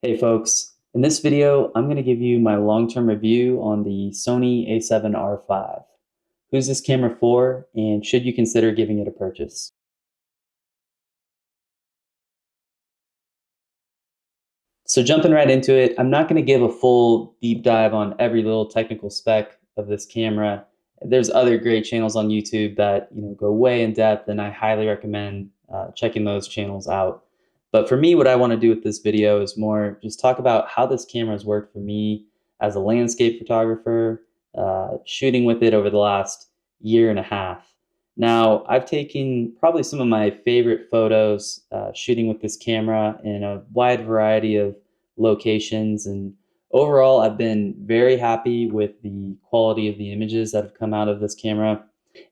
Hey folks, in this video, I'm going to give you my long-term review on the Sony A7R5. Who's this camera for, and should you consider giving it a purchase? So jumping right into it, I'm not going to give a full deep dive on every little technical spec of this camera. There's other great channels on YouTube that go way in depth, and I highly recommend checking those channels out. But for me, what I want to do with this video is more just talk about how this camera has worked for me as a landscape photographer, shooting with it over the last year and a half. Now, I've taken probably some of my favorite photos shooting with this camera in a wide variety of locations, and overall, I've been very happy with the quality of the images that have come out of this camera.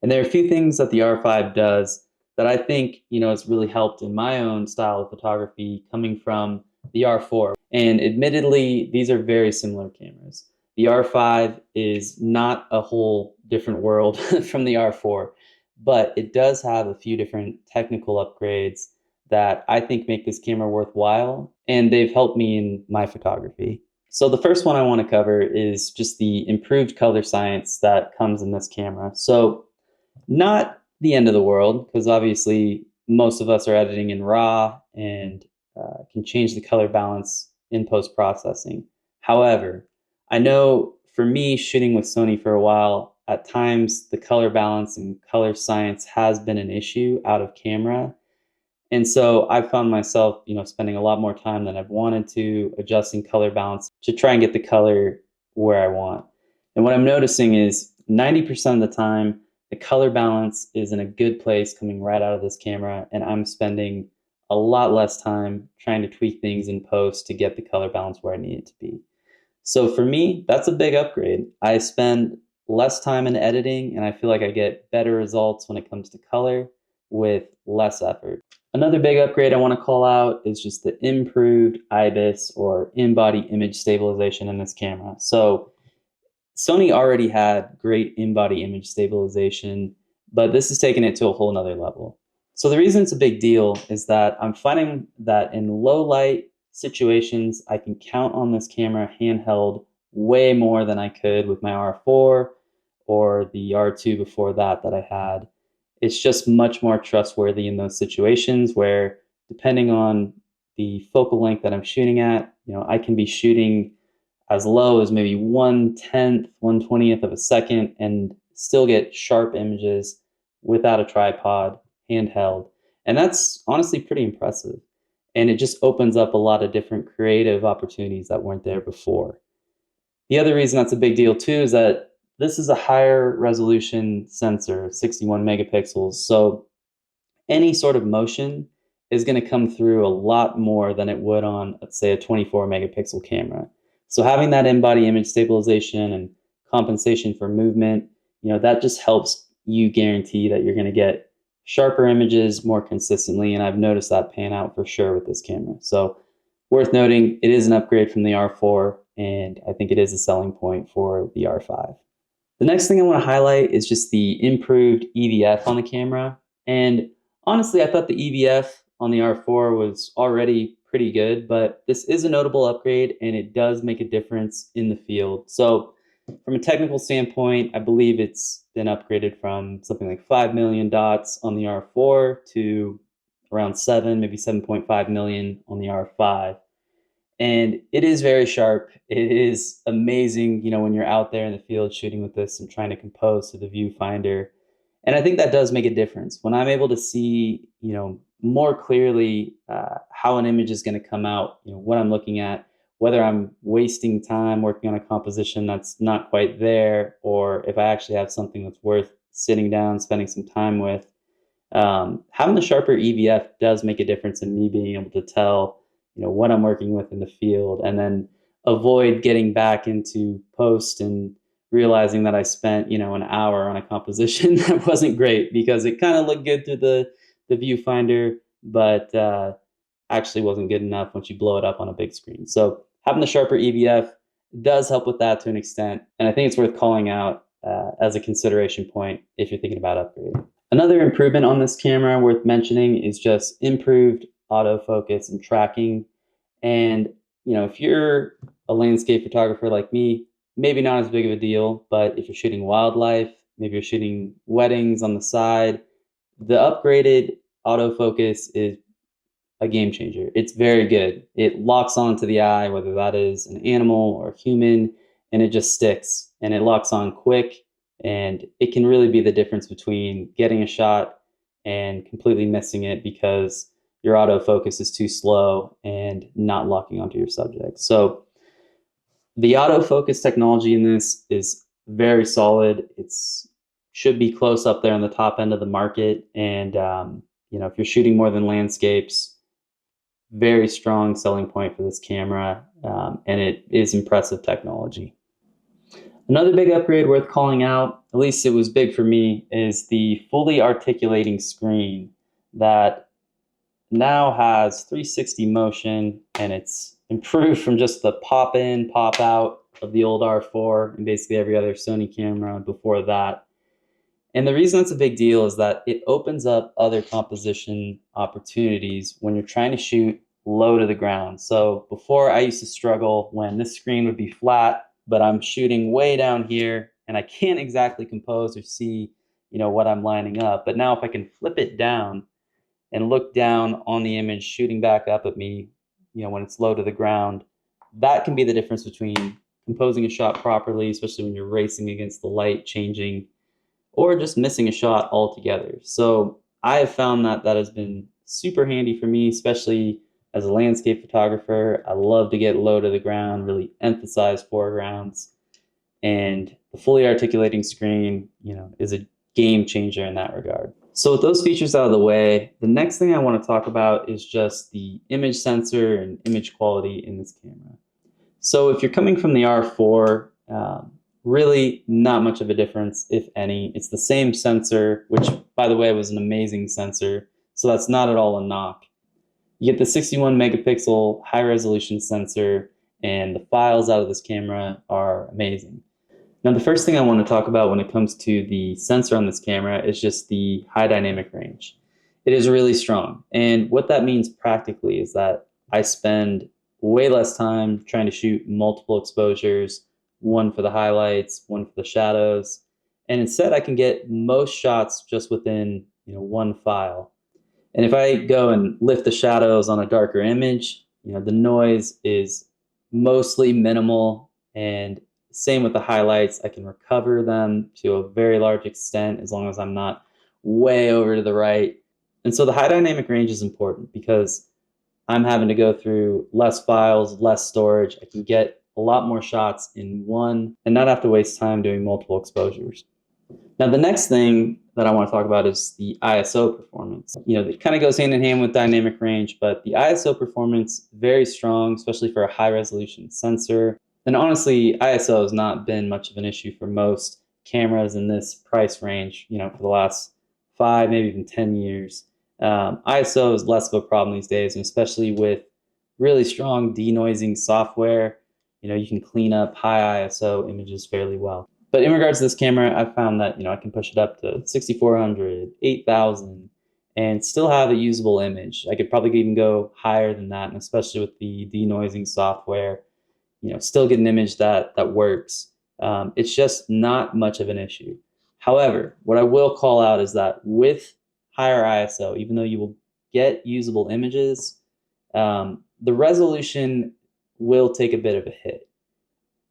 And there are a few things that the R5 does that I think has really helped in my own style of photography coming from the R4. And admittedly, these are very similar cameras. The R5 is not a whole different world from the R4, but it does have a few different technical upgrades that I think make this camera worthwhile, and they've helped me in my photography. So the first one I want to cover is just the improved color science that comes in this camera. So not the end of the world, because obviously most of us are editing in RAW and can change the color balance in post-processing. However, I know for me, shooting with Sony for a while, at times the color balance and color science has been an issue out of camera. And so I found myself, spending a lot more time than I've wanted to adjusting color balance to try and get the color where I want. And what I'm noticing is 90% of the time, the color balance is in a good place coming right out of this camera, and I'm spending a lot less time trying to tweak things in post to get the color balance where I need it to be. So for me, that's a big upgrade. I spend less time in editing, and I feel like I get better results when it comes to color with less effort. Another big upgrade I want to call out is just the improved IBIS, or in-body image stabilization, in this camera. So Sony already had great in-body image stabilization, but this is taking it to a whole nother level. So the reason it's a big deal is that I'm finding that in low light situations, I can count on this camera handheld way more than I could with my R4 or the R2 before that I had. It's just much more trustworthy in those situations where, depending on the focal length that I'm shooting at, I can be shooting as low as maybe 1/10, 1/20th of a second and still get sharp images without a tripod, handheld. And that's honestly pretty impressive. And it just opens up a lot of different creative opportunities that weren't there before. The other reason that's a big deal too is that this is a higher resolution sensor, 61 megapixels. So any sort of motion is going to come through a lot more than it would on, let's say, a 24 megapixel camera. So having that in-body image stabilization and compensation for movement, that just helps you guarantee that you're going to get sharper images more consistently. And I've noticed that pan out for sure with this camera. So worth noting, it is an upgrade from the R4, and I think it is a selling point for the R5. The next thing I want to highlight is just the improved EVF on the camera. And honestly, I thought the EVF on the R4 was already pretty good, but this is a notable upgrade, and it does make a difference in the field. So from a technical standpoint, I believe it's been upgraded from something like 5 million dots on the R4 to around 7, maybe 7.5 million on the R5. And it is very sharp. It is amazing, when you're out there in the field shooting with this and trying to compose to the viewfinder. And I think that does make a difference. When I'm able to see, more clearly how an image is going to come out, what I'm looking at, whether I'm wasting time working on a composition that's not quite there, or if I actually have something that's worth sitting down, spending some time with. Having the sharper EVF does make a difference in me being able to tell what I'm working with in the field, and then avoid getting back into post and realizing that I spent, an hour on a composition that wasn't great because it kind of looked good through the viewfinder, but actually wasn't good enough once you blow it up on a big screen. So having the sharper EVF does help with that to an extent, and I think it's worth calling out as a consideration point if you're thinking about upgrading. Another improvement on this camera worth mentioning is just improved autofocus and tracking. And if you're a landscape photographer like me, maybe not as big of a deal, but if you're shooting wildlife, maybe you're shooting weddings on the side, the upgraded autofocus is a game changer. It's very good. It locks onto the eye, whether that is an animal or a human, and it just sticks and it locks on quick. And it can really be the difference between getting a shot and completely missing it because your autofocus is too slow and not locking onto your subject. So the autofocus technology in this is very solid. It's should be close up there on the top end of the market. And if you're shooting more than landscapes, very strong selling point for this camera, and it is impressive technology. Another big upgrade worth calling out, at least it was big for me, is the fully articulating screen that now has 360 motion, and it's improved from just the pop in, pop out of the old R4 and basically every other Sony camera before that. And the reason that's a big deal is that it opens up other composition opportunities when you're trying to shoot low to the ground. So before, I used to struggle when this screen would be flat, but I'm shooting way down here and I can't exactly compose or see, what I'm lining up. But now if I can flip it down and look down on the image shooting back up at me, when it's low to the ground, that can be the difference between composing a shot properly, especially when you're racing against the light changing, or just missing a shot altogether. So I have found that that has been super handy for me, especially as a landscape photographer. I love to get low to the ground, really emphasize foregrounds. And the fully articulating screen, is a game changer in that regard. So with those features out of the way, the next thing I want to talk about is just the image sensor and image quality in this camera. So if you're coming from the R4, really not much of a difference, if any. It's the same sensor, which, by the way, was an amazing sensor. So that's not at all a knock. You get the 61 megapixel high resolution sensor, and the files out of this camera are amazing. Now, the first thing I want to talk about when it comes to the sensor on this camera is just the high dynamic range. It is really strong. And what that means practically is that I spend way less time trying to shoot multiple exposures, one for the highlights, one for the shadows. And instead, I can get most shots just within one file. And if I go and lift the shadows on a darker image, the noise is mostly minimal, and same with the highlights. I can recover them to a very large extent as long as I'm not way over to the right. And so the high dynamic range is important because I'm having to go through less files, less storage. I can get a lot more shots in one and not have to waste time doing multiple exposures. Now, the next thing that I want to talk about is the ISO performance. It kind of goes hand in hand with dynamic range, but the ISO performance, very strong, especially for a high resolution sensor. And honestly, ISO has not been much of an issue for most cameras in this price range, for the last 5, maybe even 10 years. ISO is less of a problem these days, and especially with really strong denoising software, you can clean up high ISO images fairly well. But in regards to this camera, I've found that, I can push it up to 6,400, 8,000, and still have a usable image. I could probably even go higher than that, and especially with the denoising software, still get an image that works. It's just not much of an issue. However, what I will call out is that with higher ISO, even though you will get usable images, the resolution will take a bit of a hit.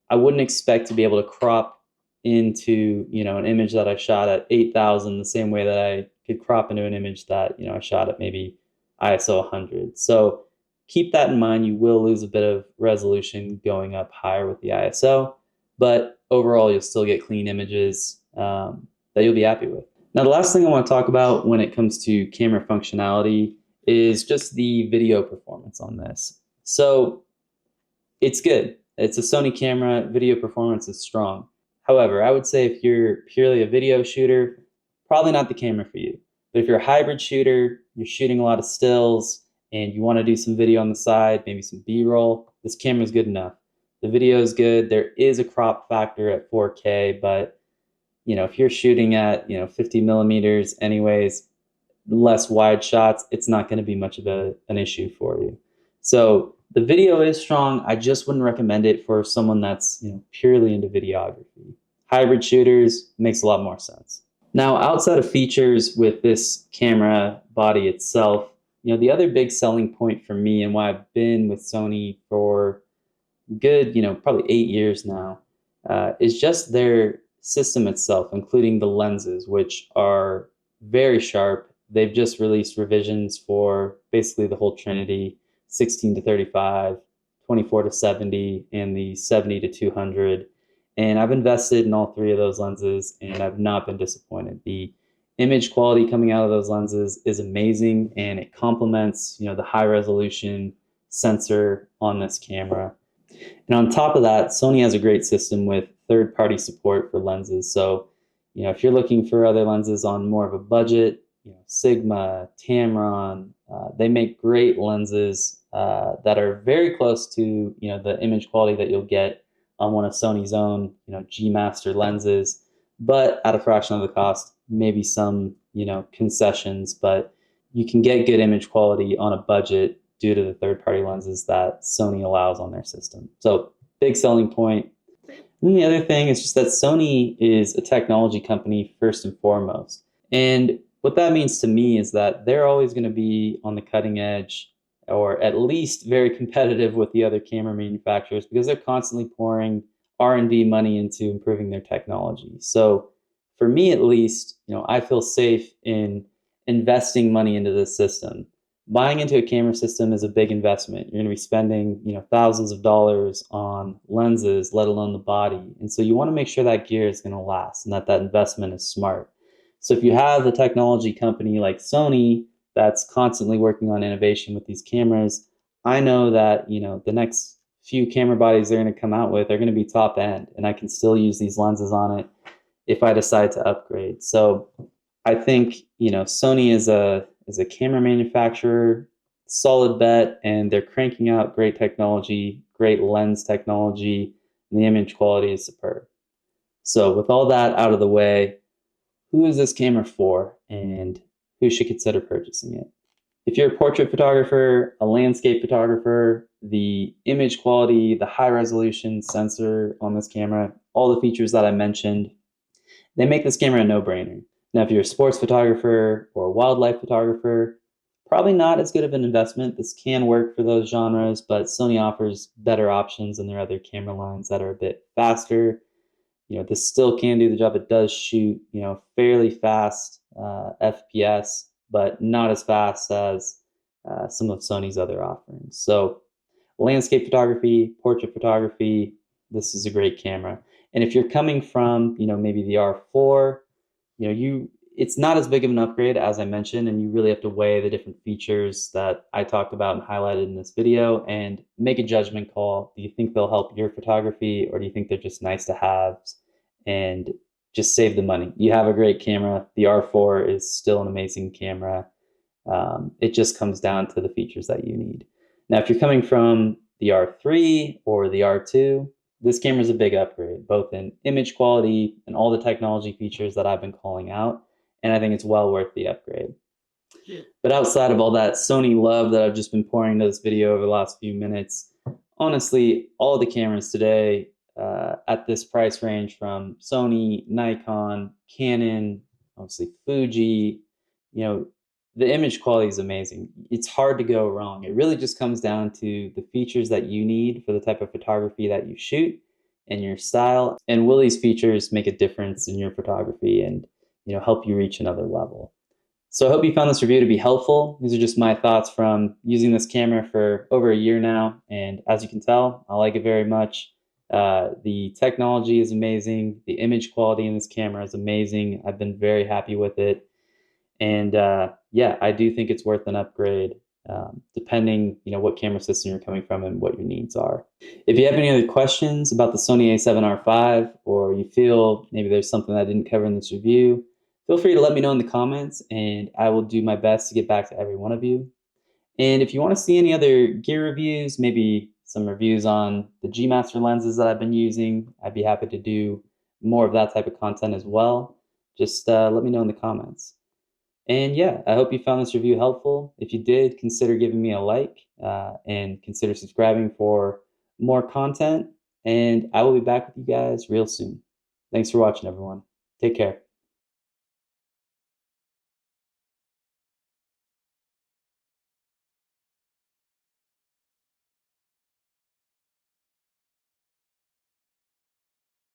I wouldn't expect to be able to crop into an image that I shot at 8,000 the same way that I could crop into an image that I shot at maybe ISO 100. So keep that in mind. You will lose a bit of resolution going up higher with the ISO, but overall you'll still get clean images that you'll be happy with. Now, the last thing I want to talk about when it comes to camera functionality is just the video performance on this. So it's good. It's a Sony camera. Video performance is strong. However, I would say if you're purely a video shooter, probably not the camera for you. But if you're a hybrid shooter, you're shooting a lot of stills, and you want to do some video on the side, maybe some B-roll, this camera is good enough. The video is good. There is a crop factor at 4K, but if you're shooting at 50 millimeters anyways, less wide shots, it's not going to be much of an issue for you. So The video is strong. I just wouldn't recommend it for someone that's purely into videography. Hybrid shooters makes a lot more sense. Now, outside of features with this camera body itself, the other big selling point for me and why I've been with Sony for good, probably 8 years now, is just their system itself, including the lenses, which are very sharp. They've just released revisions for basically the whole Trinity, 16 to 35, 24 to 70, and the 70 to 200. And I've invested in all three of those lenses, and I've not been disappointed. The image quality coming out of those lenses is amazing, and it complements, the high resolution sensor on this camera. And on top of that, Sony has a great system with third-party support for lenses. So, if you're looking for other lenses on more of a budget, Sigma, Tamron, they make great lenses that are very close to, the image quality that you'll get on one of Sony's own, G Master lenses, but at a fraction of the cost, maybe some, concessions, but you can get good image quality on a budget due to the third-party lenses that Sony allows on their system. So big selling point. And the other thing is just that Sony is a technology company first and foremost. And what that means to me is that they're always going to be on the cutting edge, or at least very competitive with the other camera manufacturers, because they're constantly pouring R&D money into improving their technology. So for me, at least, I feel safe in investing money into this system. Buying into a camera system is a big investment. You're going to be spending, thousands of dollars on lenses, let alone the body. And so you want to make sure that gear is going to last and that that investment is smart. So if you have a technology company like Sony that's constantly working on innovation with these cameras, I know that, the next few camera bodies they're going to come out with are going to be top end, and I can still use these lenses on it if I decide to upgrade. So I think, Sony is a camera manufacturer, solid bet, and they're cranking out great technology, great lens technology, and the image quality is superb. So with all that out of the way, who is this camera for, and who should consider purchasing it? If you're a portrait photographer, a landscape photographer, the image quality, the high resolution sensor on this camera, all the features that I mentioned, they make this camera a no-brainer. Now, if you're a sports photographer or a wildlife photographer, probably not as good of an investment. This can work for those genres, but Sony offers better options than their other camera lines that are a bit faster. This still can do the job. It does shoot, fairly fast FPS, but not as fast as some of Sony's other offerings. So landscape photography, portrait photography, this is a great camera. And if you're coming from, maybe the R4, it's not as big of an upgrade as I mentioned, and you really have to weigh the different features that I talked about and highlighted in this video and make a judgment call. Do you think they'll help your photography, or do you think they're just nice to have and just save the money? You have a great camera. The R4 is still an amazing camera. It just comes down to the features that you need. Now, if you're coming from the R3 or the R2, this camera is a big upgrade, both in image quality and all the technology features that I've been calling out. And I think it's well worth the upgrade. But outside of all that Sony love that I've just been pouring into this video over the last few minutes, honestly, all the cameras today at this price range, from Sony, Nikon, Canon, obviously Fuji, the image quality is amazing. It's hard to go wrong. It really just comes down to the features that you need for the type of photography that you shoot and your style. And will these features make a difference in your photography and help you reach another level? So I hope you found this review to be helpful. These are just my thoughts from using this camera for over a year now. And as you can tell, I like it very much. The technology is amazing. The image quality in this camera is amazing. I've been very happy with it. And yeah, I do think it's worth an upgrade, depending, what camera system you're coming from and what your needs are. If you have any other questions about the Sony A7R5, or you feel maybe there's something I didn't cover in this review, feel free to let me know in the comments, and I will do my best to get back to every one of you. And if you want to see any other gear reviews, maybe some reviews on the G Master lenses that I've been using, I'd be happy to do more of that type of content as well. Just let me know in the comments. And yeah, I hope you found this review helpful. If you did, consider giving me a like. and consider subscribing for more content. And I will be back with you guys real soon. Thanks for watching, everyone. Take care.